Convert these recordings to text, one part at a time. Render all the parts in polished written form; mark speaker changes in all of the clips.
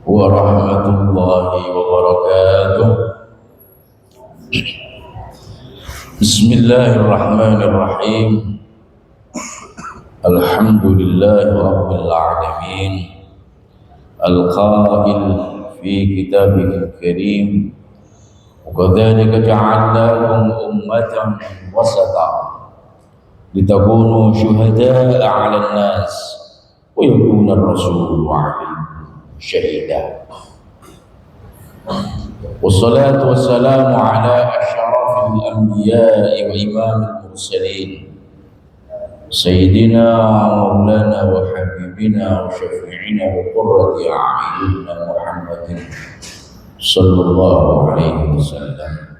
Speaker 1: warahmatullahi wabarakatuh. Bismillahirrahmanirrahim. Alhamdulillahi rabbil alamin. Al-qail fi kitabihil karim. Wakadzalika ja'alnakum ummatan wasata litakunu syuhada'a 'alan nas wa yakuna ar-rasulu 'alaikum syahida. Wassalatu wassalamu ala asyrafil anbiya'i wa imamil mursalin sayyidina maulana wa habibina wa syafi'ina wa qurrati a'yunina Muhammadin sallallahu alaihi wasallam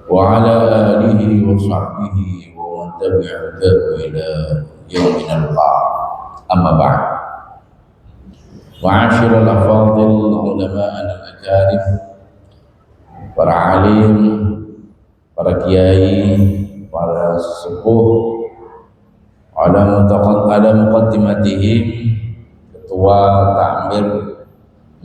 Speaker 1: wa ala alihi wa sahbihi wa man tabi'ahu ila yaumin al-qiyamah. Amma ba'd. Ma'asyiral afadhil ulama'an al-akarim, para alim, para kiai, para sepuh, ala muqaddimatihim, ketua takmir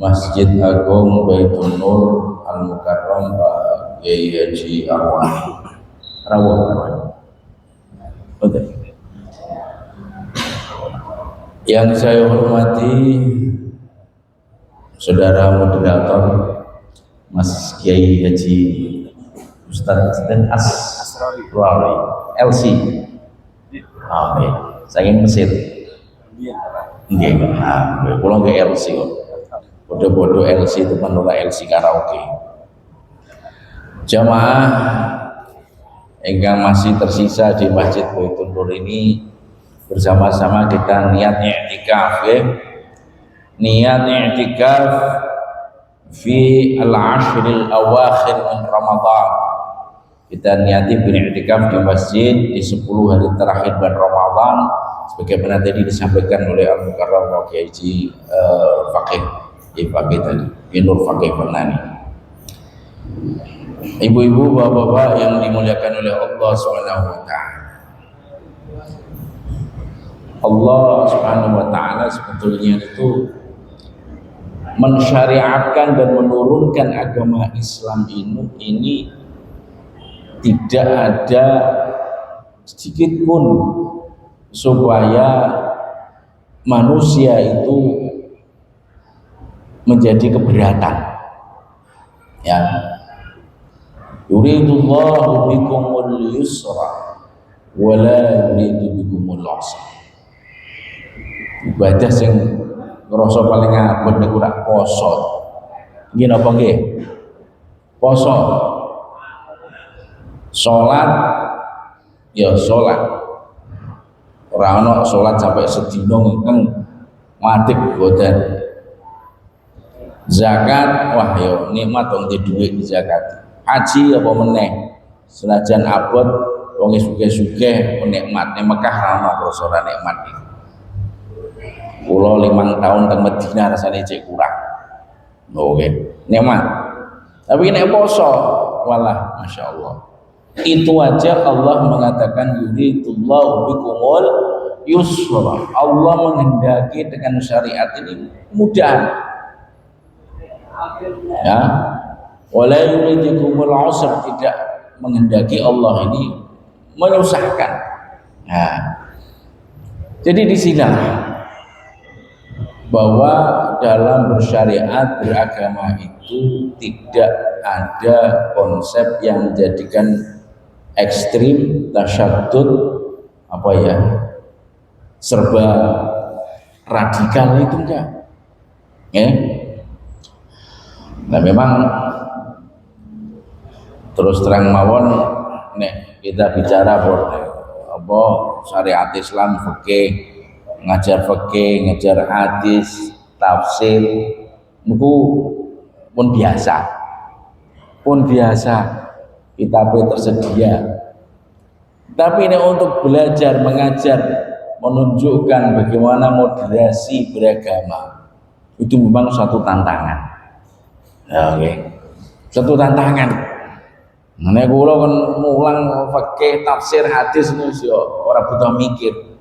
Speaker 1: Masjid Agung Baitul Nur Al-Mukarram Pak Kiai Haji Arwani Rawuh. Yang saya hormati saudara moderator Mas Kiai Haji Ustadz dan Asrori LC. Oke, saya ingin Mesir. Nggih, kula nggih LC kok. Bodoh-bodoh LC itu menolak LC karaoke. Jamaah yang masih tersisa di Masjid Baitul Nur ini, bersama-sama kita niat i'tikaf ya. Niat i'tikaf fi al-ashril awakhir min Ramadan. Kita niati beriktikaf di masjid di 10 hari terakhir bulan Ramadan, sebagaimana tadi disampaikan oleh Al-Mukarram Kiai Haji Faqih tadi, Nur Faqih Fernani. Ibu-ibu, bapak-bapak yang dimuliakan oleh Allah Subhanahu wa taala. Allah Subhanahu wa taala sebetulnya itu mensyariatkan dan menurunkan agama Islam ini tidak ada sedikit pun supaya manusia itu menjadi keberatan. Ya. Yuridullahu bikumul yusra wa la yuridu bikumul usra. Ibadah sing ngerasa paling abot niku rak poso. Nggih napa nggih? Poso. Salat ya salat. Ora ana salat sampai sedina ngeng madhep boten. Zakat wah ya nikmat wong di dhuwit zakat. Haji apa meneh senajan abot wong sugih-sugih nikmat ning Mekah ana rasa ora nikmat iki. Kula 5 tahun teng Madinah rasane cek kurang. Oke, nikmat. Tapi nek poso walah masyaallah. Itu aja Allah mengatakan yuridullahu bikumul yusra. Allah menghendaki dengan syariat ini mudah. Ya. Wala yuridukumul usra, tidak menghendaki Allah ini menyusahkan. Nah. Jadi di sini bahwa dalam bersyariat beragama itu tidak ada konsep yang menjadikan ekstrim, tasyaddud, apa ya, serba radikal itu enggak. Ya. Nah memang terus terang mawon nek kita bicara apa syariat Islam, fikih, ngajar fikih, ngajar hadis, tafsir niku pun biasa. Kitabnya tersedia. Tapi ini untuk belajar, mengajar, menunjukkan bagaimana moderasi beragama itu memang satu tantangan. Oke. Satu tantangan. Nek kula kan mulang fikih, tafsir, hadis niku yo ora butuh mikir.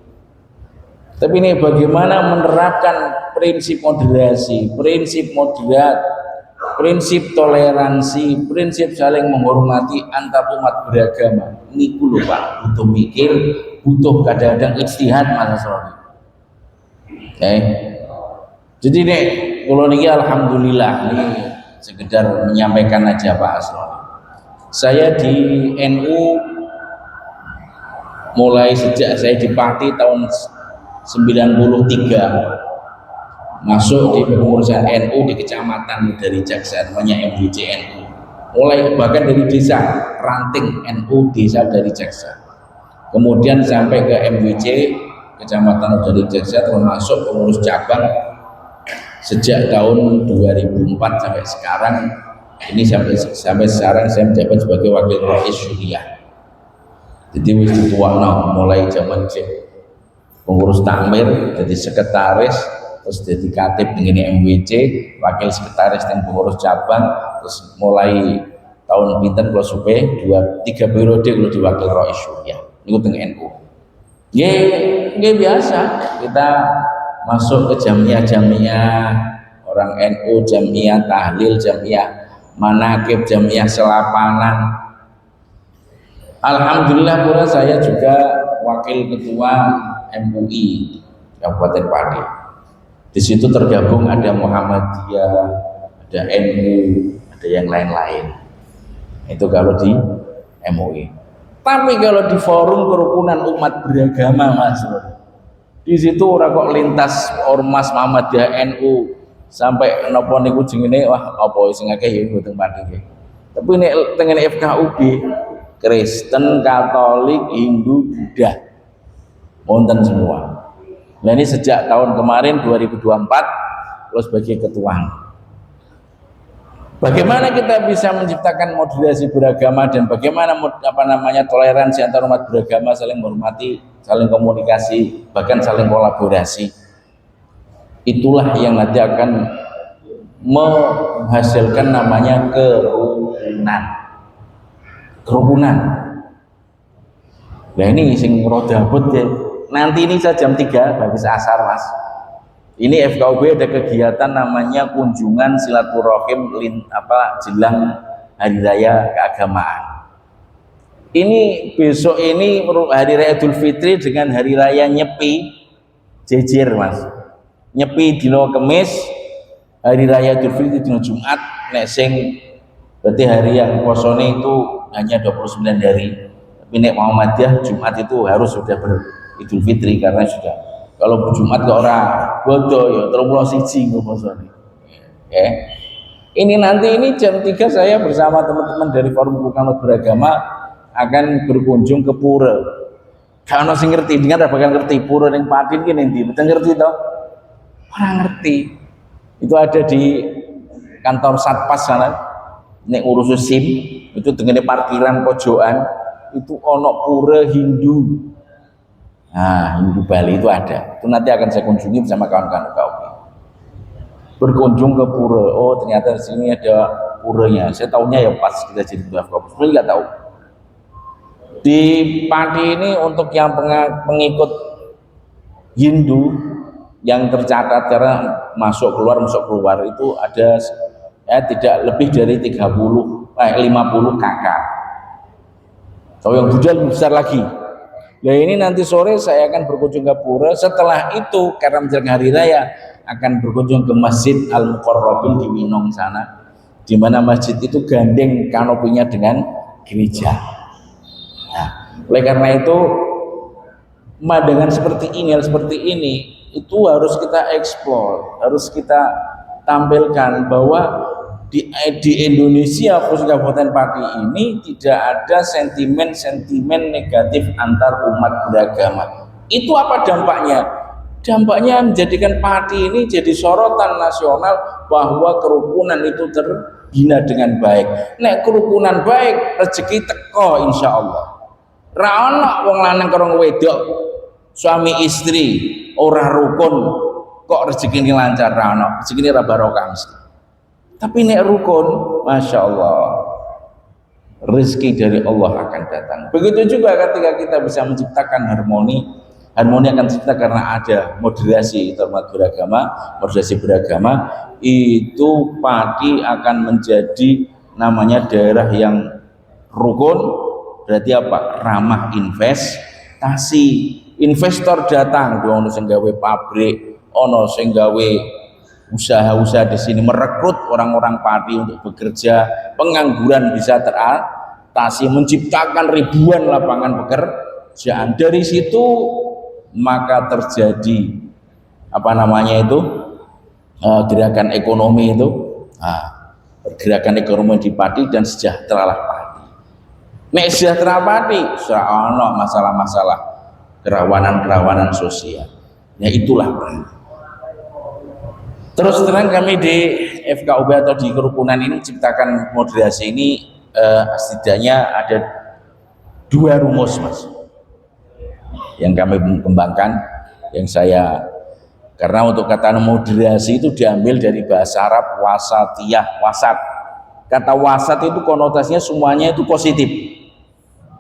Speaker 1: Tapi ini bagaimana menerapkan prinsip moderasi, prinsip moderat, prinsip toleransi, prinsip saling menghormati antar umat beragama. Ini dulu Pak, butuh mikir, butuh kadang-kadang ijtihad Mas Asrori. Jadi nih, kalau ini alhamdulillah ini sekedar menyampaikan aja Pak Asrori. Saya di NU mulai sejak saya di Pati tahun 93 masuk di pengurusan NU di kecamatan dari Jaksa, namanya MWC NU. Mulai bahkan dari desa ranting NU desa dari Jaksa, kemudian sampai ke MWC kecamatan dari Jaksa, termasuk pengurus cabang sejak tahun 2004 sampai sekarang. Ini sampai sekarang saya menjabat sebagai wakil Rais Syuriah. Jadi wis dituakno mulai zaman pengurus takmir, jadi sekretaris, terus jadi katib dengan MWC, wakil sekretaris dan pengurus cabang, terus mulai tahun pinten kalau supaya 2-3 periode kalau di wakil Rais Syuriah itu dengan NU. Ya biasa kita masuk ke jamiah-jamiah orang NU, jamiah tahlil, jamiah manakib, jamiah selapanan. Alhamdulillah pula saya juga wakil ketua MUI Kabupaten Pati. Di situ tergabung ada Muhammadiyah, ada NU, ada yang lain-lain. Itu kalau di MUI. Tapi kalau di forum kerukunan umat beragama Mas, di situ orang kok lintas ormas Muhammadiyah, NU sampai nopo niku jenenge wah apa sing akeh ya mboten pati. Tapi nek tengen FKUB Kristen, Katolik, Hindu, Buddha wonten semua. Nah ini sejak tahun kemarin 2024 terus sebagai ketua. Bagaimana kita bisa menciptakan moderasi beragama dan bagaimana toleransi antar umat beragama, saling menghormati, saling komunikasi, bahkan saling kolaborasi. Itulah yang nanti akan menghasilkan namanya kerukunan. Nah ini sing roda abot ya. Nanti ini saya jam 3 habis asar Mas. Ini FKUB ada kegiatan namanya kunjungan silaturahim jelang hari raya keagamaan. Ini besok ini hari raya Idul Fitri dengan hari raya Nyepi jejer Mas. Nyepi dino Kemis, hari raya Idul Fitri dino Jumat, nek sing berarti hari yang posone itu hanya 29 hari. Tapi nek Muhammadiyah Jumat itu harus sudah Idul Fitri karena sudah. Kalau Jumat ke orang bodoh ya 31 nggak posone. Ini nanti ini jam 3 saya bersama teman-teman dari Forum Kerukunan Beragama akan berkunjung ke pura. Kalau sing ngerti dengan bakal ngerti pura yang Pati ki nanti, betul ngerti toh? Orang ngerti. Itu ada di kantor Satpas sana. Nek urus SIM itu dengan parkiran pojokan itu ono pura Hindu. Nah, Hindu Bali itu ada. Itu nanti akan saya kunjungi bersama kawan-kawan KUB. Berkunjung ke pura. Oh, ternyata di sini ada puranya. Saya tahunya ya pas kita jadi ketua KUB. Sebenarnya nggak tahu. Di Pati ini untuk yang pengikut Hindu yang tercatat karena masuk keluar itu ada tidak lebih dari 50 kakak. Kalau yang Buddha lebih besar lagi. Nah ini nanti sore saya akan berkunjung ke pura. Setelah itu karena menjelang hari raya akan berkunjung ke Masjid Al-Muqarrabin di Winong sana, di mana masjid itu gandeng kanopinya dengan gereja. Nah, oleh karena itu dengan seperti ini itu harus kita eksplor, harus kita tampilkan bahwa di Indonesia khususnya Kabupaten Pati ini tidak ada sentimen negatif antar umat beragama. Itu apa dampaknya? Dampaknya menjadikan Pati ini jadi sorotan nasional bahwa kerukunan itu terbina dengan baik. Nek kerukunan baik, rezeki teko insya Allah. Ra ono wong lanang karo wedok suami istri ora rukun kok rezeki ini lancar, ra ono. Rezeki ini ra barokah mesti. Tapi nek rukun, Masya Allah, rezeki dari Allah akan datang. Begitu juga ketika kita bisa menciptakan harmoni Harmoni akan tercipta karena ada moderasi terhadap beragama, moderasi beragama. Itu Pati akan menjadi namanya daerah yang rukun, berarti apa? Ramah investasi. Investor datang, ono sing gawe pabrik, ono sing gawe usaha-usaha di sini, merekrut orang-orang Pati untuk bekerja, pengangguran bisa teratasi, menciptakan ribuan lapangan pekerjaan. Dari situ maka terjadi apa namanya itu gerakan ekonomi itu, pergerakan ekonomi di Pati dan sejahteralah Pati. Nek sejahtera Pati, soalnya masalah-masalah kerawanan sosial. Ya itulah Pati. Terus terang kami di FKUB atau di kerukunan ini menciptakan moderasi ini setidaknya ada 2 rumus Mas yang kami kembangkan, yang saya, karena untuk kata moderasi itu diambil dari bahasa Arab wasatiyah, wasat. Kata wasat itu konotasinya semuanya itu positif.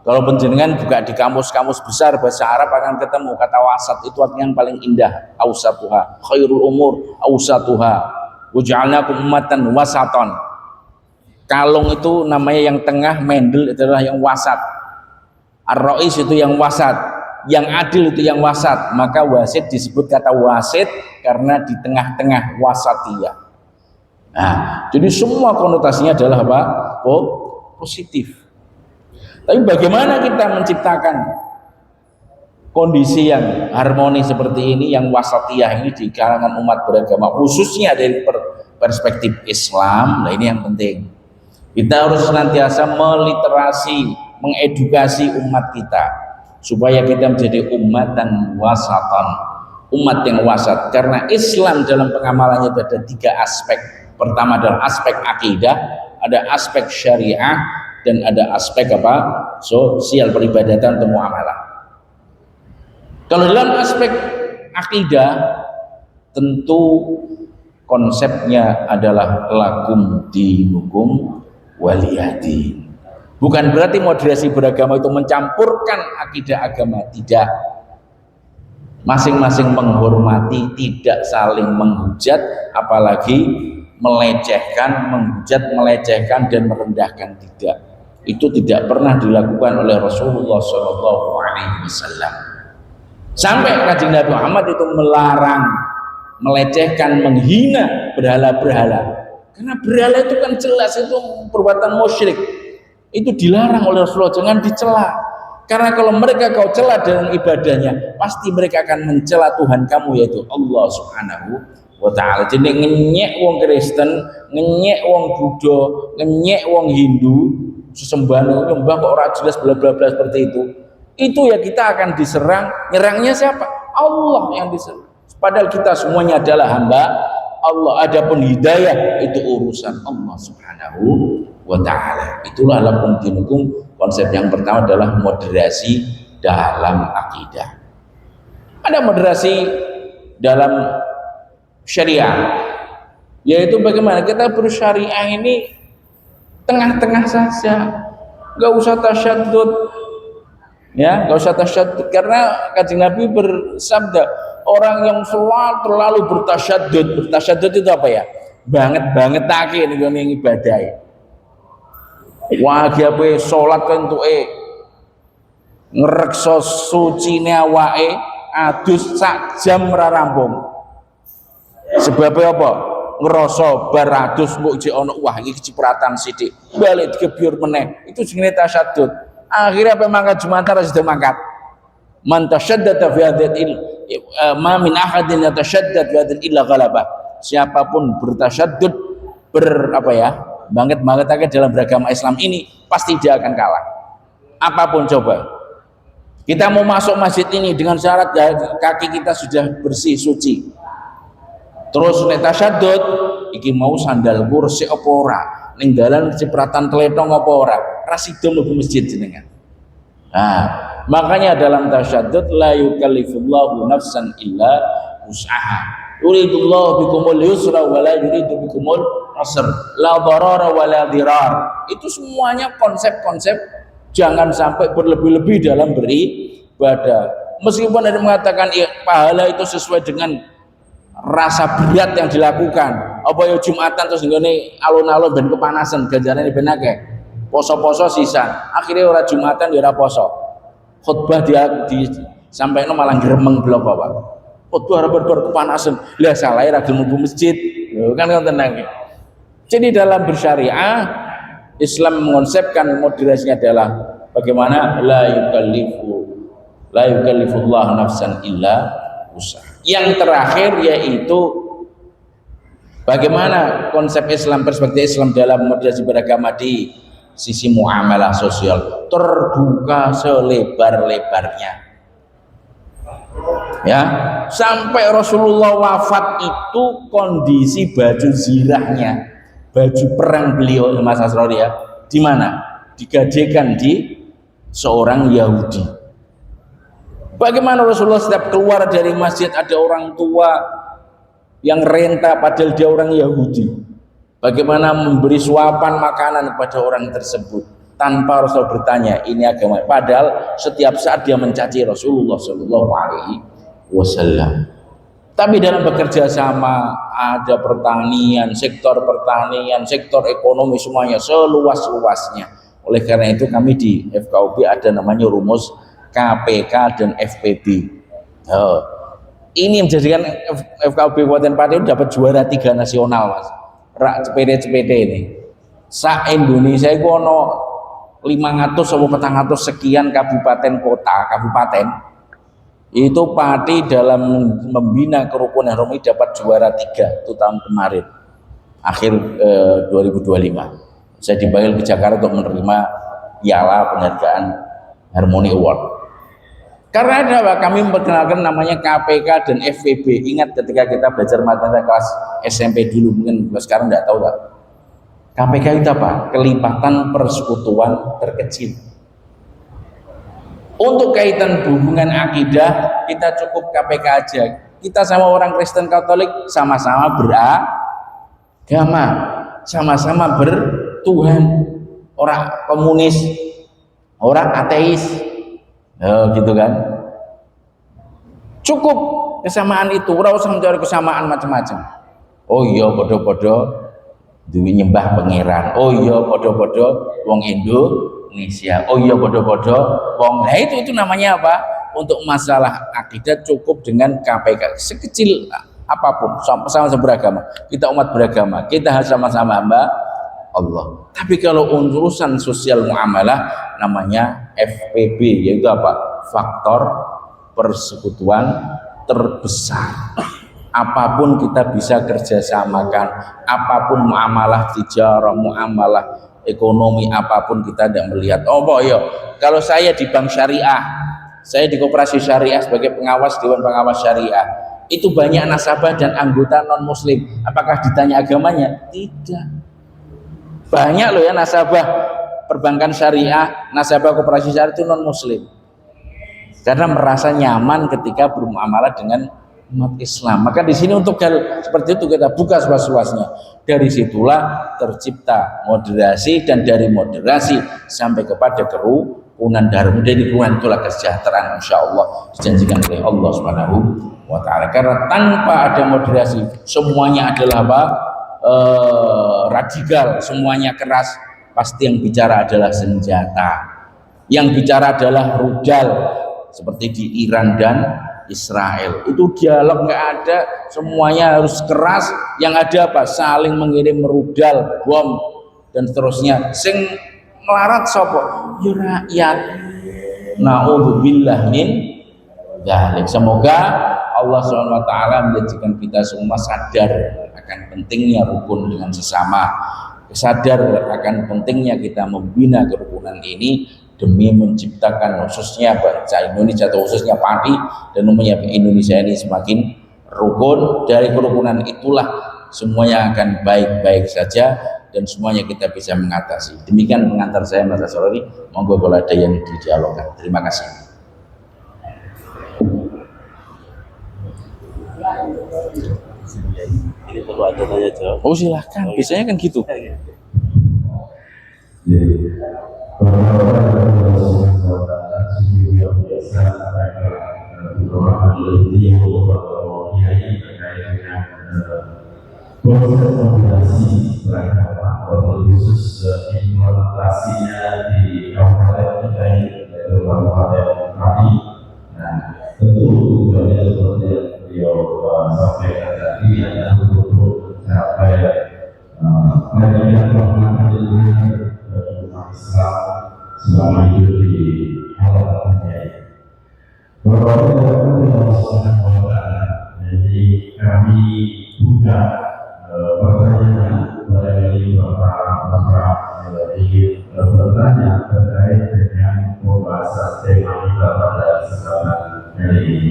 Speaker 1: Kalau penjenengan buka di kamus-kamus besar bahasa Arab akan ketemu kata wasat itu artinya yang paling indah, ausatuha, khairul umur ausatuha, waj'alnakum ummatan wasaton. Kalung itu namanya yang tengah, mendel itu adalah yang wasat, ar-rais itu yang wasat, yang adil itu yang wasat. Maka wasit disebut kata wasit karena di tengah-tengah, wasatiyah. Nah, jadi semua konotasinya adalah apa? Positif. Tapi bagaimana kita menciptakan kondisi yang harmoni seperti ini, yang wasatiyah ini di kalangan umat beragama, khususnya dari perspektif Islam. Nah, ini yang penting. Kita harus senantiasa meliterasi, mengedukasi umat kita supaya kita menjadi umat dan wasatan, umat yang wasat. Karena Islam dalam pengamalannya itu ada 3 aspek. Pertama adalah aspek akidah, ada aspek syariah, dan ada aspek apa? Sosial, peribadatan atau muamalah. Kalau dalam aspek akidah, tentu konsepnya adalah lakum dinukum waliyadin. Bukan berarti moderasi beragama itu mencampurkan akidah agama, tidak. Masing-masing menghormati, tidak saling menghujat, apalagi melecehkan, menghujat, melecehkan dan merendahkan, tidak. Itu tidak pernah dilakukan oleh Rasulullah SAW. Sampai Kanjeng Nabi Muhammad itu melarang, melecehkan, menghina berhala-berhala. Karena berhala itu kan jelas itu perbuatan musyrik. Itu dilarang oleh Rasulullah, jangan dicela. Karena kalau mereka kau cela dalam ibadahnya, pasti mereka akan mencela Tuhan kamu, yaitu Allah Subhanahu wa ta'ala. Jadi ngenyek wong Kristen, ngenyek wong Buddha, ngenyek wong Hindu, sesembahan nyembah kok ora jelas bla bla bla seperti itu ya kita akan diserang. Nyerangnya siapa? Allah yang diserang. Padahal kita semuanya adalah hamba Allah. Adapun hidayah itu urusan Allah Subhanahu wa ta'ala. Itulah lakum dinukum. Konsep yang pertama adalah moderasi dalam akidah. Ada moderasi dalam syariah, yaitu bagaimana kita bersyariah ini tengah-tengah saja, nggak usah tasyaddud, ya, nggak usah tasyaddud. Karena Kanjeng Nabi bersabda, orang yang terlalu bertasyaddud itu apa ya? Banget take ning ngene ibadah. Wah, apa salat entuke ngrekso sucine awake adus sak jam ora rampung. Sebabnya apa? Ngerasa baradus mbok jek ana wah iki cipratan sithik balik digebyur meneh, itu jenenge tasyaddud. Akhirnya apa mangkat Jumantar sudah mangkat. Man tasyaddada fi hadil ma min ahadin yatasyaddad fi hadil illa ghalabah. Siapapun bertasyaddud banget dalam beragama Islam ini pasti dia akan kalah. Apapun coba. Kita mau masuk masjid ini dengan syarat kaki kita sudah bersih suci. Terus nek tasyaddud iki mau sandalku resik apa ora, ning dalan cipratan tletong apa ora, ra sida mlebu masjid jenengan. Nah, makanya dalam tasyaddud la yukallifullahu nafsan illa wus'aha. Yuridullahu bikumul yusra wa la yuridu bikumul usra. La darara wa la dirar. Itu semuanya konsep-konsep jangan sampai berlebih-lebih dalam beribadah. Meskipun ada yang mengatakan ya, pahala itu sesuai dengan rasa berat yang dilakukan. Apa ya Jumatan terus nggone alun-alun ben kepanasan ganjarane ben akeh. Poso-poso sisa. Akhirnya ora Jumatan ya ora poso. Khutbah dia di sampai malah gremeng blok apa. Khutbah bar kepanasan. Lah salah ra gelem mlebu masjid. Kan ngoten nang. Jadi dalam bersyariah Islam mengonsepkan moderasinya adalah bagaimana la yukallifullah nafsan illa usaha. Yang terakhir yaitu bagaimana konsep Islam, perspektif Islam dalam moderasi beragama di sisi muamalah sosial terbuka selebar-lebarnya. Ya, sampai Rasulullah wafat itu kondisi baju zirahnya, baju perang beliau Mas Asrori ya, di mana? Digadekan di seorang Yahudi. Bagaimana Rasulullah setiap keluar dari masjid ada orang tua yang renta padahal dia orang Yahudi. Bagaimana memberi suapan makanan kepada orang tersebut tanpa Rasul bertanya ini agama. Padahal setiap saat dia mencaci Rasulullah Shallallahu Alaihi Wasallam. Tapi dalam bekerja sama ada pertanian, sektor ekonomi semuanya seluas-luasnya. Oleh karena itu kami di FKUB ada namanya rumus KPK dan FPB. Ini menjadikan FKUB Kabupaten Pati dapat juara 3 nasional, Mas. Rak CPD ini. Sa Indonesia itu ono 500 atau 400 sekian kabupaten kota, itu Pati dalam membina kerukunan Romi dapat juara 3 itu tahun kemarin akhir 2025. Saya dipanggil ke Jakarta untuk menerima piala penghargaan Harmony Award. Karena ada apa? Kami memperkenalkan namanya KPK dan FVB. Ingat ketika kita belajar matematika kelas SMP dulu, mungkin sekarang tidak tahu tak? KPK itu apa? Kelipatan persekutuan terkecil. Untuk kaitan hubungan akidah, kita cukup KPK aja. Kita sama orang Kristen Katolik sama-sama beragama, sama-sama bertuhan. Orang komunis, orang ateis, gitu kan? Cukup kesamaan itu, ora usah mencari kesamaan macam-macam. Oh iya, podo-podo duwe nyembah pangeran. Oh iya, podo-podo wong Indonesia. Oh iya, podo-podo wong. Nah itu namanya apa? Untuk masalah akidah cukup dengan KPK. Sekecil apapun, sama-sama beragama. Kita umat beragama, kita harus sama-sama hamba Allah. Tapi kalau urusan sosial muamalah namanya FPB, yaitu apa? Faktor persekutuan terbesar. Apapun kita bisa kerjasamakan, apapun muamalah tijarah, muamalah ekonomi, apapun kita tidak melihat. Oh boh, yo, kalau saya di bank syariah, saya di koperasi syariah sebagai pengawas Dewan Pengawas Syariah, itu banyak nasabah dan anggota non muslim. Apakah ditanya agamanya? Tidak. Banyak loh ya nasabah perbankan syariah, nasabah koperasi syariah itu non muslim. Karena merasa nyaman ketika bermuamalah dengan umat Islam. Maka di sini untuk hal seperti itu kita buka seluas-luasnya. Dari situlah tercipta moderasi, dan dari moderasi sampai kepada kerukunan darah. Dari kerukunan itulah kesejahteraan insyaallah dijanjikan oleh Allah Subhanahu wa taala. Karena tanpa ada moderasi semuanya adalah apa? Radikal, semuanya keras. Pasti yang bicara adalah senjata, yang bicara adalah rudal, seperti di Iran dan Israel. Itu dialog nggak ada, semuanya harus keras. Yang ada apa? Saling mengirim rudal, bom dan seterusnya. Sing melarat sopo? Ya rakyat. Na'udzubillah min dzalik. Semoga Allah SWT menjadikan kita semua sadar akan pentingnya rukun dengan sesama, sadar akan pentingnya kita membina kerukunan ini demi menciptakan khususnya bangsa Indonesia atau khususnya Pati dan umumnya Indonesia ini semakin rukun. Dari kerukunan itulah semuanya akan baik-baik saja dan semuanya kita bisa mengatasi. Demikian pengantar saya Mas Asrori. Monggo kalau ada yang didialogkan. Terima kasih.
Speaker 2: Ini perlu ada tanya jawab.
Speaker 1: Oh silahkan, biasanya kan gitu.
Speaker 3: proses kombinasi beragama atau khusus implementasinya di kabupaten kita ini yaitu Kabupaten Pati. Nah, tentu tujuannya seperti yang beliau sampaikan tadi adalah untuk mencapai adanya penghormatan umat Islam selama hidup di alam dunia. Beberapa dari Allah Subhanahu wa Ta'ala. Jadi kami buka pertanyaan dari Bapak ingin bertanya terkait dengan pembahasan tema kita pada kesempatan kali ini.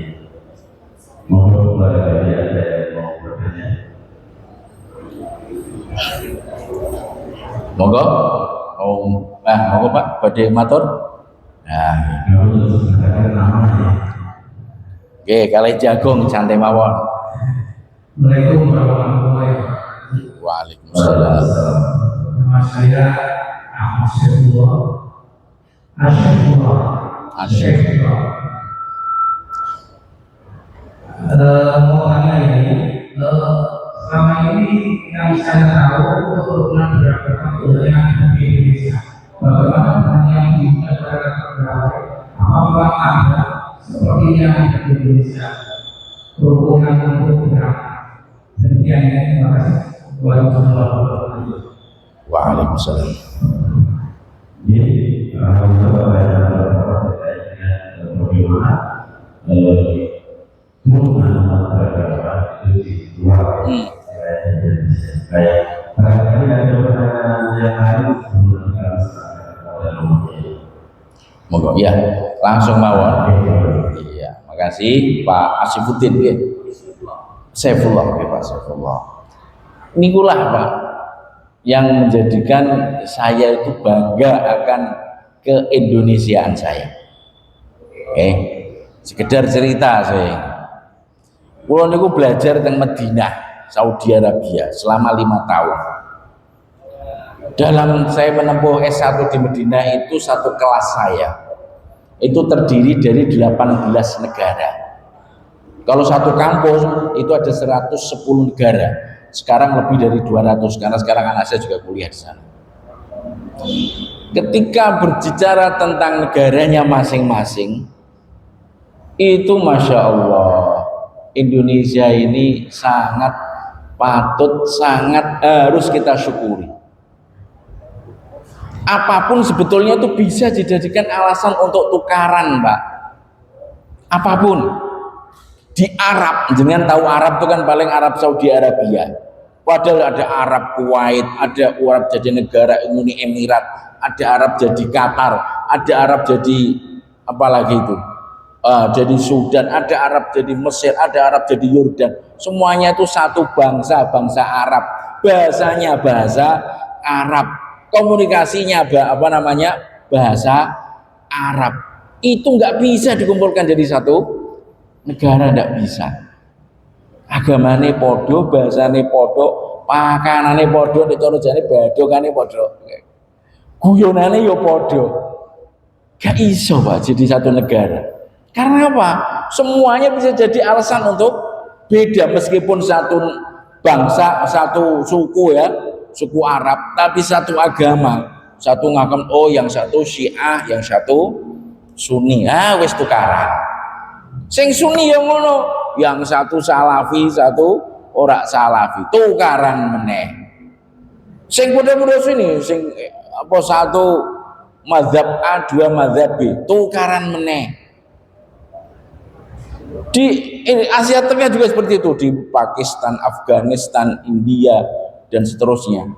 Speaker 3: Mohon barangkali ada yang mau bertanya.
Speaker 1: Monggo, monggo Pak, badhe matur. Nah, oke, kalih jagung santai mawon.
Speaker 4: Assalamualaikum warahmatullahi wabarakatuh.
Speaker 1: Waalaikumsalam.
Speaker 4: Nama saya Ahmad Syaifullah. Asyafullah. Mau tanya ini, selama ini yang saya tahu keturunan beragama Buddha yang ada di Indonesia. Bagaimana dengan yang di negara terbaik? Apakah ada seperti yang ada di Indonesia? Kerukunan untuk beragama. Demikian, terima kasih.
Speaker 1: Waalaikumsalam.
Speaker 3: Jadi, bagaimana kerukunan beragama itu di luar kayak barangkali ada pertanyaan yang lain sebelum
Speaker 1: Monggo ya, langsung mawon. Iya, makasih Pak Asifuddin ya. Saifullah ya Pak Saifullah. Nikulah Pak yang menjadikan saya itu bangga akan keindonesiaan saya. Sekedar cerita saya. Kulo niku belajar teng Madinah, Saudi Arabia selama 5 tahun. Dalam saya menempuh S1 di Madinah itu satu kelas saya itu terdiri dari 18 negara. Kalau satu kampus itu ada 110 negara. Sekarang lebih dari 200 karena sekarang anak saya juga kuliah di sana. Ketika berbicara tentang negaranya masing-masing, itu Masya Allah, Indonesia ini sangat patut, sangat harus kita syukuri. Apapun sebetulnya itu bisa dijadikan alasan untuk tukaran, Pak. Apapun. Di Arab, jangan tahu Arab itu kan paling Arab Saudi Arabia. Padahal ada Arab Kuwait, ada Arab jadi negara Uni Emirat, ada Arab jadi Qatar, ada Arab jadi apalagi itu, jadi Sudan, ada Arab jadi Mesir, ada Arab jadi Yordan. Semuanya itu satu bangsa, bangsa Arab. Bahasanya bahasa Arab, komunikasinya bahasa Arab. Itu nggak bisa dikumpulkan jadi satu negara, tidak bisa. Agamane podo, bahasane podo, pakanane podo, ditorojane badokane podo, guyonane yo podo. Gak iso Pak jadi satu negara. Karena apa? Semuanya bisa jadi alasan untuk beda meskipun satu bangsa, satu suku ya, suku Arab, tapi satu agama. Satu ngagem, oh yang satu Syiah, yang satu Sunni. Wis tukaran. Sing Sunni yang ngono, yang satu Salafi, satu ora Salafi, tukaran meneh. Sing padha-padha sini, sing apa satu mazhab A, dua mazhab B, tukaran meneh. Di Asia Tengah juga seperti itu, di Pakistan, Afghanistan, India dan seterusnya.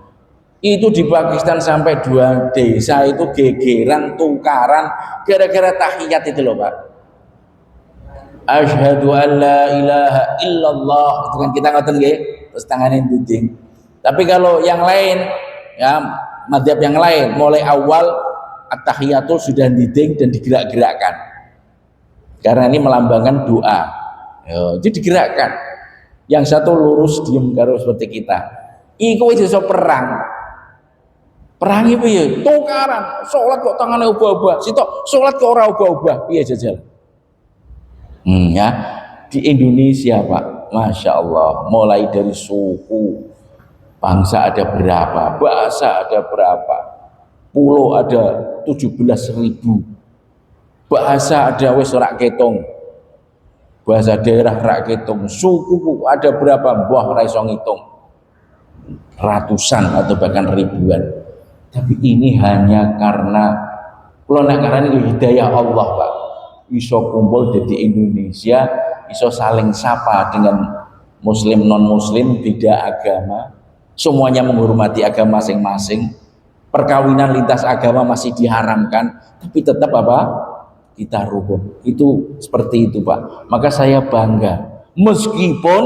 Speaker 1: Itu di Pakistan sampai 2 desa itu gegeran tukaran gara-gara tahiyat itu loh Pak. Asyhadu an la ilaha illallah, itu kan kita ngoten nggih, terus tangannya duding. Tapi kalau yang lain ya, mazhab yang lain mulai awal at-tahiyatul sudah diding dan digerak-gerakkan. Karena ini melambangkan doa. Jadi digerakkan. Yang satu lurus diem karo seperti kita. Iku wis iso perang. Perang iki piye? Tukaran. Salat kok tangane ubah-ubah. Sitok salat kok ora ubah-ubah. Piye jajal? Ya, di Indonesia Pak, Masya Allah, mulai dari suku, Bangsa ada berapa, bahasa ada berapa, pulau ada 17.000, bahasa ada wis rak ketung, bahasa daerah rak ketung, suku ada berapa, mbah ora iso ngitung, ratusan atau bahkan ribuan. Tapi ini hanya karena kalau nak ngarani hidayah Allah, Pak. Iso kumpul di Indonesia, iso saling sapa dengan muslim non muslim beda agama, semuanya menghormati agama masing-masing, perkawinan lintas agama masih diharamkan, tapi tetap apa? Kita rukun. Itu seperti itu, Pak. Maka saya bangga, meskipun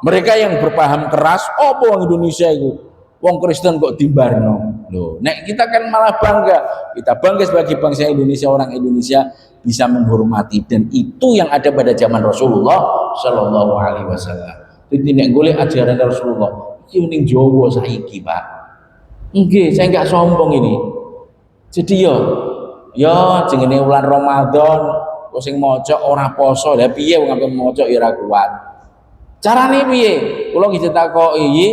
Speaker 1: mereka yang berpaham keras, oh wong Indonesia itu, wong Kristen kok dimbarno. Loh, nek kita kan malah bangga. Kita bangga sebagai bangsa Indonesia, orang Indonesia bisa menghormati, dan itu yang ada pada zaman Rasulullah Shallallahu Alaihi Wasallam. Jadi nek golek ajaran Rasulullah, iki ning Jawa saiki, Pak. Nggih, saya enggak sombong ini. Jadi yo jenenge bulan Ramadan, kok sing maca ora poso, lha piye wong sampe maca ya ora kuat. Carane piye? Kula nggih ditakoki, iki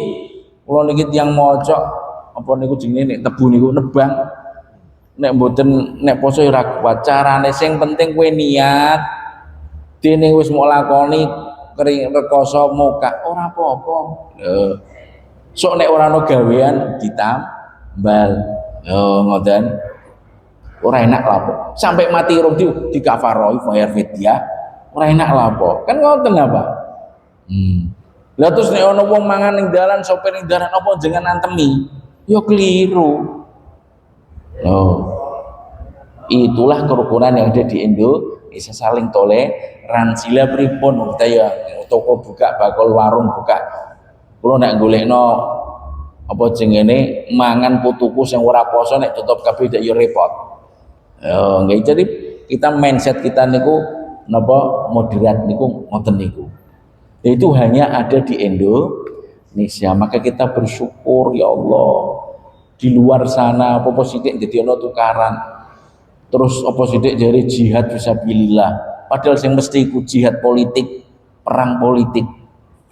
Speaker 1: kula niki tiyang maca apa niku jenenge nek tebu niku nebang. Nek mboten nek poso ya ora kuat. Carane sing penting kowe niat. Dene wis mau lakoni kering rekoso muka ora apa-apa. Sok nek ora ono gawean ditambal. Ngoten. Ora enak lapo. Sampai mati rong dikafaroi bayar fidyah. Ora enak lapo. Kan ngoten apa? Lah terus nek ono wong mangan ning dalan, sopir ning dalan apa jenengan antemi? Ya keliru. Itulah kerukunan yang ada di Indonesia, saling toleransi. Lah pripun ya toko buka, bakul warung buka. Kulo nek golekno apa jenenge mangan putuku sing ora poso nek tutup kabeh ya repot. Nggih, jadi kita mindset kita niku napa moderat niku ngoten niku. Itu hanya ada di Indonesia. Maka kita bersyukur, ya Allah, di luar sana apa sithik dadi ana tukaran, terus apa sithik jare jihad fisabilillah, padahal sing mesti iku jihad politik, perang politik,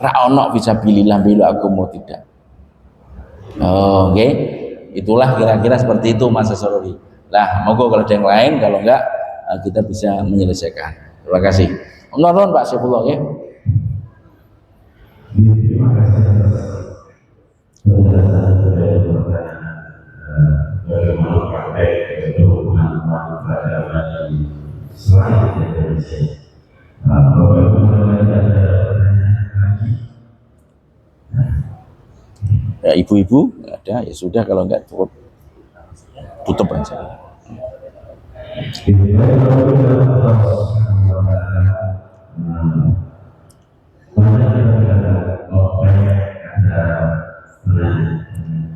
Speaker 1: ra ono fisabilillah bela agama tidak. Oke. Itulah kira-kira seperti itu Mas Sarori. Nah, monggo kalau ada yang lain, kalau enggak kita bisa menyelesaikan. Terima kasih. Nuwun Pak Saifullah ya.
Speaker 3: Terima kasih atas bagaimana praktek hubungan beragama di selain Indonesia. Bapak Ibu ada pertanyaan lagi?
Speaker 1: Ya, ibu-ibu ada, ya sudah, kalau enggak cukup tutup aja.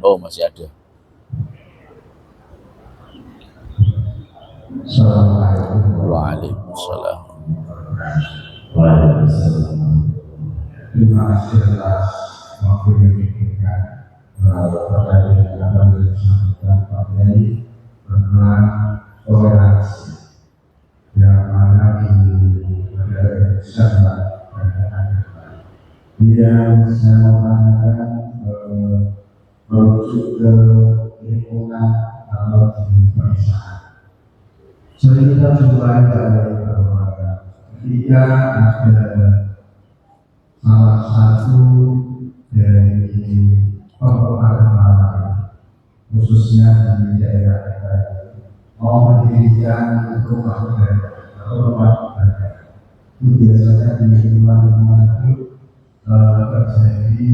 Speaker 1: Oh, masih ada. Waalaikumsalam.
Speaker 4: Terima kasih atas waktu yang diberikan terkait dengan apa yang disampaikan Pak Kiai tentang toleransi yang mana di negara Indonesia dan yang saya mengatakan merujuk ke lingkungan atau di perusahaan. Sering kita jumpai dari keluarga ketika ada salah satu dari pemerintah khususnya di daerah kita mau mendirikan rumah ibadah atau rumah ibadah. Itu biasanya di lingkungan itu terjadi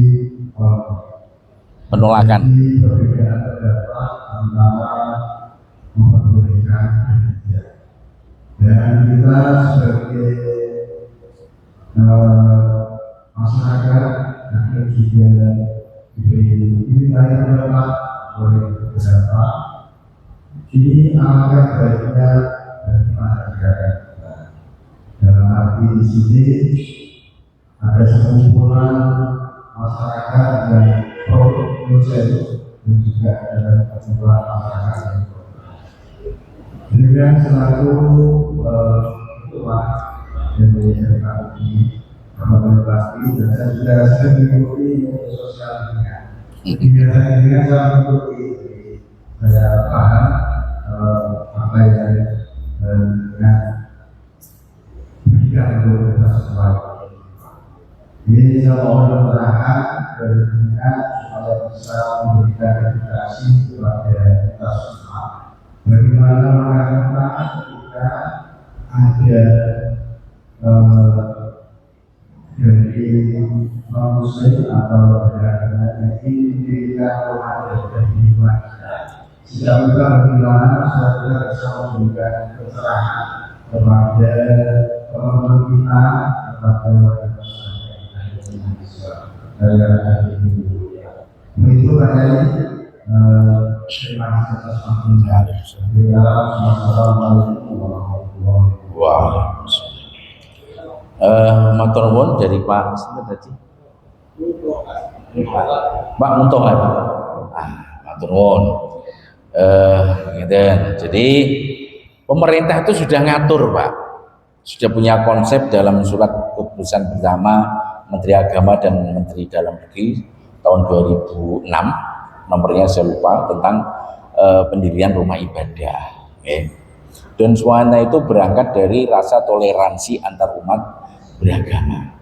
Speaker 1: penolakan.
Speaker 4: Perbedaan pendapat antara memperbolehkan dan kita sebagai masyarakat akan juga diberi pendapat oleh beberapa. Ini alangkah baiknya bagaimana negara kita. Dalam arti di sini ada sekumpulan masyarakat yang pro-Indonesia dan juga ada sekumpulan masyarakat yang pro. Dengan selalu ketua dari RKI, Kabupaten Bekasi, dan saya juga sering mengikuti media sosial media Biasanya saya mengikuti saya paham apa yang berikan untuk kita semua. Ini saya mohon berdoa dari dunia supaya bisa memberikan edukasi kepada kita semua. Bagaimana mengatakan ketika ada dari muslim atau beragama ini kita ada kehidupan sehingga kita bagaimana kita bisa memberikan pencerahan kepada teman-teman kita kepada warga masyarakat itu katanya terima kasih atas waktunya. Assalamualaikum warahmatullahi wabarakatuh.
Speaker 1: Matur nuwun dari Pak sinten tadi? Pak Muntoha. Matur nuwun. Jadi pemerintah itu sudah ngatur, Pak. Sudah punya konsep dalam surat keputusan bersama Menteri Agama dan Menteri Dalam Negeri tahun 2006, nomornya saya lupa, tentang pendirian rumah ibadah. Dan semuanya itu berangkat dari rasa toleransi antar umat beragama.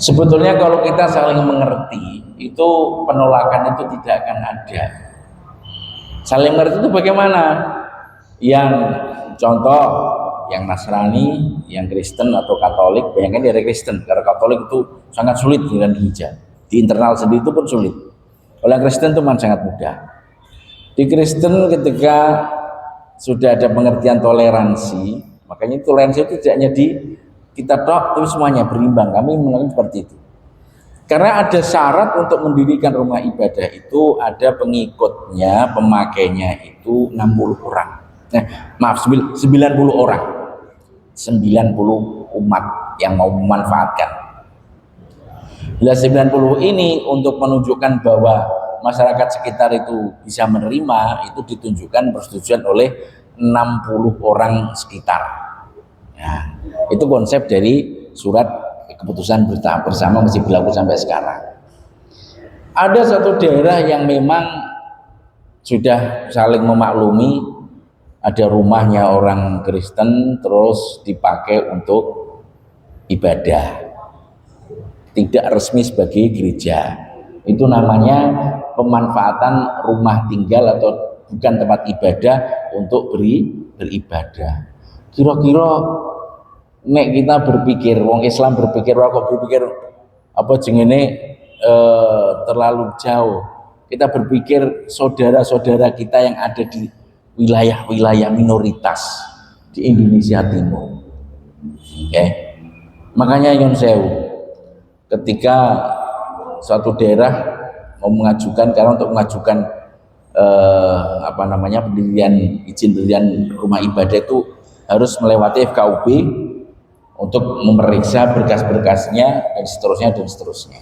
Speaker 1: Sebetulnya kalau kita saling mengerti, itu penolakan itu tidak akan ada. Saling mengerti itu bagaimana? Yang contoh, yang Nasrani, yang Kristen atau Katolik, bayangkan dari Kristen, karena Katolik itu sangat sulit dengan gereja. Di internal sendiri itu pun sulit. Kalau yang Kristen itu memang sangat mudah. Di Kristen ketika sudah ada pengertian toleransi, makanya toleransi itu tidak hanya di kita tok, tapi semuanya berimbang. Kami melakukan seperti itu. Karena ada syarat untuk mendirikan rumah ibadah itu ada pengikutnya, pemakainya itu 60 orang. Maaf, 90 orang. 90 umat yang mau memanfaatkan. Bila 90 ini untuk menunjukkan bahwa masyarakat sekitar itu bisa menerima, itu ditunjukkan persetujuan oleh 60 orang sekitar. Nah, itu konsep dari surat keputusan bersama masih berlaku sampai sekarang. Ada satu daerah yang memang sudah saling memaklumi, ada rumahnya orang Kristen terus dipakai untuk ibadah, tidak resmi sebagai gereja. Itu namanya pemanfaatan rumah tinggal atau bukan tempat ibadah untuk beribadah. Kira-kira nek kita berpikir, wong Islam berpikir, kok berpikir apa jengene terlalu jauh. Kita berpikir saudara-saudara kita yang ada di wilayah-wilayah minoritas di Indonesia Timur. Makanya Yon Sewu, ketika suatu daerah mau mengajukan, karena untuk mengajukan pendirian izin pendirian rumah ibadah itu harus melewati FKUB untuk memeriksa berkas-berkasnya dan seterusnya.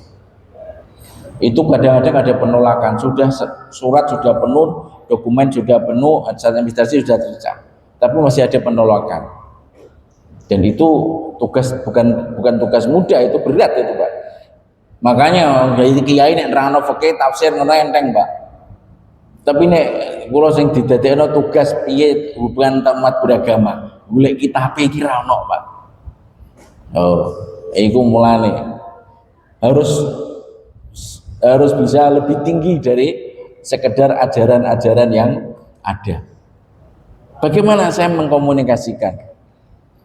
Speaker 1: Itu kadang-kadang ada penolakan, surat sudah penuh, dokumen sudah penuh, administrasi sudah tercap, tapi masih ada penolakan. Dan itu tugas bukan tugas mudah, itu berat itu, Pak. Makanya dari kiai nek nerangno fikih tafsir ngono enteng, Pak. Tapi nek kula sing didadekno tugas piye hubungan umat beragama, golek kitab iki ra ono, Pak. Iku mulane harus bisa lebih tinggi dari sekedar ajaran-ajaran yang ada. Bagaimana saya mengkomunikasikan?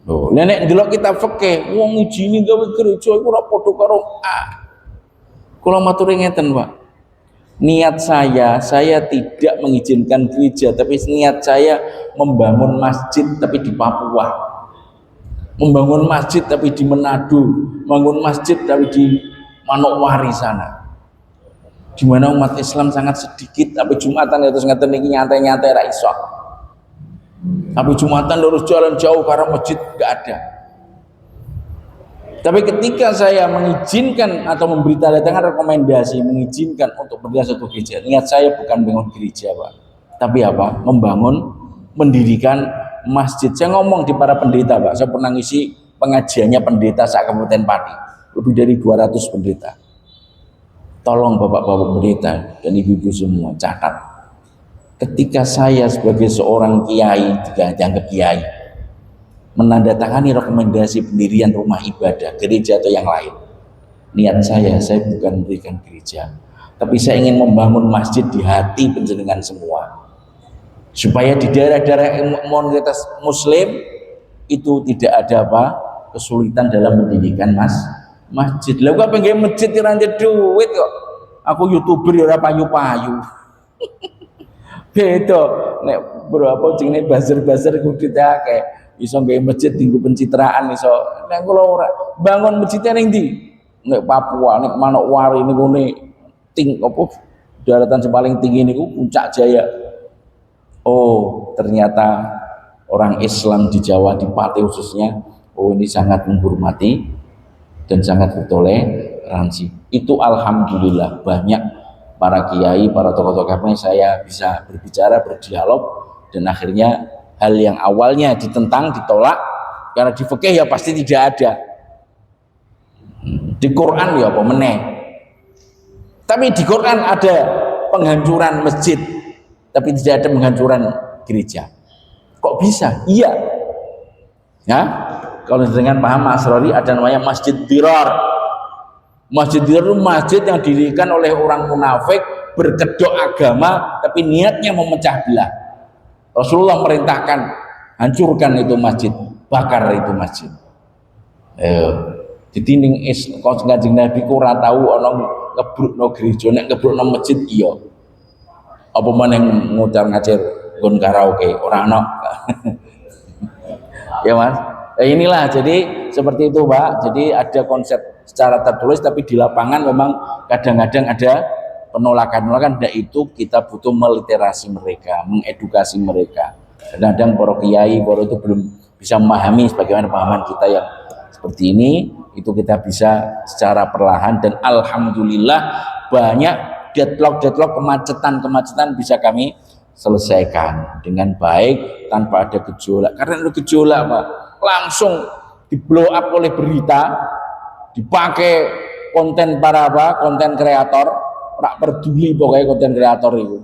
Speaker 1: Nenek ndelok kitab fikih, wong ngijini gawe gereja iku ora padha karo kula maturi ngeten, Pak. Niat saya tidak mengizinkan gereja, tapi niat saya membangun masjid tapi di Papua. Membangun masjid tapi di Manado, membangun masjid tapi di Manokwari sana. Di mana umat Islam sangat sedikit, tapi Jumatan itu ngeten iki nyantai-nyantai ra iso. Tapi Jumatan harus jalan jauh karena masjid enggak ada. Tapi ketika saya mengizinkan atau memberitahukan rekomendasi mengizinkan untuk berdirikan satu gereja, niat saya bukan membangun gereja, Pak, tapi apa? Mendirikan masjid. Saya ngomong di para pendeta, Pak. Saya pernah ngisi pengajiannya pendeta sak Kabupaten Pati, lebih dari 200 pendeta. Tolong bapak-bapak pendeta dan ibu-ibu semua catat. Ketika saya sebagai seorang kiai, dianggap kiai, menandatangani rekomendasi pendirian rumah ibadah, gereja atau yang lain, niat saya bukan mendirikan gereja, tapi saya ingin membangun masjid di hati panjenengan semua, supaya di daerah-daerah mayoritas muslim itu tidak ada kesulitan dalam mendirikan masjid. Lah kok pengen masjid ora duit kok. Aku YouTuber ya ora payu-payu. Beda nek berapa jenenge buzzer-buzzer kudu akeh. Iso gawe masjid tinggu pencitraan iso. Nek kula ora bangun masjidnya ning ndi? Nek Papua, nek Manokwari niku daratan yang paling tinggi niku Puncak Jaya. Oh, ternyata orang Islam di Jawa, di Pati khususnya, oh ini sangat menghormati dan sangat bertoleransi. Itu alhamdulillah banyak para kiai, para tokoh-tokoh agama saya bisa berbicara, berdialog, dan akhirnya hal yang awalnya ditentang, ditolak karena di fikih ya pasti tidak ada, di Quran ya apa meneh, tapi di Quran ada penghancuran masjid tapi tidak ada penghancuran gereja. Kok bisa? Iya ya, kalau dengan paham Asrori ada namanya masjid dirar. Masjid dirar itu masjid yang didirikan oleh orang munafik berkedok agama tapi niatnya memecah belah. Rasulullah merintahkan hancurkan itu masjid, bakar itu masjid. Ditinding Kanjeng Nabi ku ora tau ana ngebrukno gereja, nek ngebrukno masjid iya. Apa meneh ngucar-ngacir nggon karaoke ora ana. Ya Mas. Inilah jadi seperti itu Pak. Jadi ada konsep secara tertulis tapi di lapangan memang kadang-kadang ada penolakan. Dan itu kita butuh meliterasi mereka, mengedukasi mereka. Kadang-kadang para kiai, para itu belum bisa memahami sebagaimana pemahaman kita yang seperti ini. Itu kita bisa secara perlahan dan alhamdulillah banyak deadlock, kemacetan bisa kami selesaikan dengan baik tanpa ada gejolak. Karena ada gejolak Pak, langsung di blow up oleh berita, dipakai konten para konten kreator, tak peduli pokoknya konten kreator itu.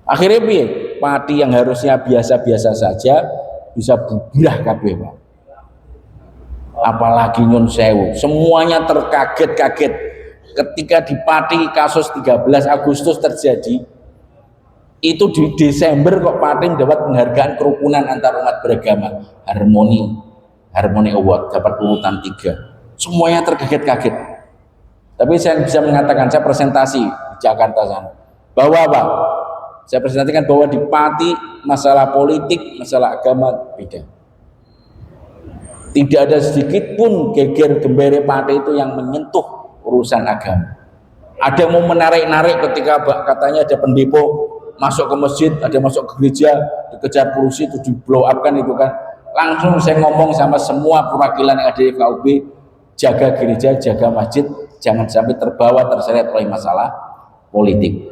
Speaker 1: Akhirnya piye? Pati yang harusnya biasa-biasa saja bisa bubrah kabeh Pak. Apalagi nyun sewu, semuanya terkaget-kaget ketika di Pati kasus 13 Agustus terjadi. Itu di Desember kok Pati dapat penghargaan kerukunan antar umat beragama, Harmony Award, dapat urutan 3. Semuanya terkaget-kaget. Tapi saya bisa mengatakan, saya presentasi di Jakarta sana, bahwa apa? Saya presentasikan bahwa di Pati masalah politik, masalah agama beda. Tidak ada sedikit pun geger gembere Pati itu yang menyentuh urusan agama. Ada yang mau menarik-narik ketika katanya ada pendepo masuk ke masjid, ada masuk ke gereja, dikejar polisi, itu di blow up kan itu kan. Langsung saya ngomong sama semua perwakilan yang ada di FKUB, jaga gereja, jaga masjid, jangan sampai terbawa terseret oleh masalah politik.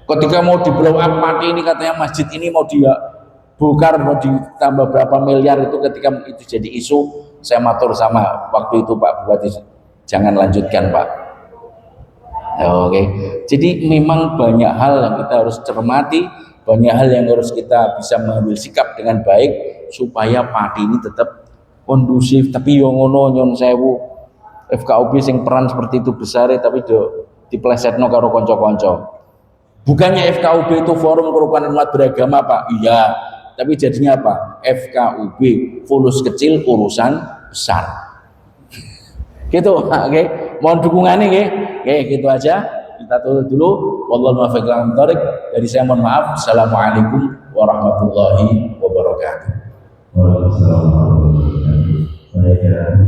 Speaker 1: Ketika mau di blow up Pati ini katanya masjid ini mau dia bongkar, mau ditambah berapa miliar, itu ketika itu jadi isu, saya matur sama waktu itu Pak Bupati, jangan lanjutkan Pak. Oke. Jadi memang banyak hal yang kita harus cermati, banyak hal yang harus kita bisa mengambil sikap dengan baik supaya Pati ini tetap kondusif. Tapi yo ngono nyon sewu FKUB sing peran seperti itu besar tapi do diplesetno karo kanca-kanca. Bukannya FKUB itu forum kerukunan umat beragama Pak, iya, tapi jadinya apa? FKUB fulus kecil urusan besar. Gitu, oke. Mohon dukungannya, oke, gitu aja. Kita tutup dulu. Wallahu muwaffiq ila aqwamit thoriq. Dari saya mohon maaf. Assalamualaikum warahmatullahi wabarakatuh.
Speaker 3: Waalaikumsalam warahmatullahi wabarakatuh.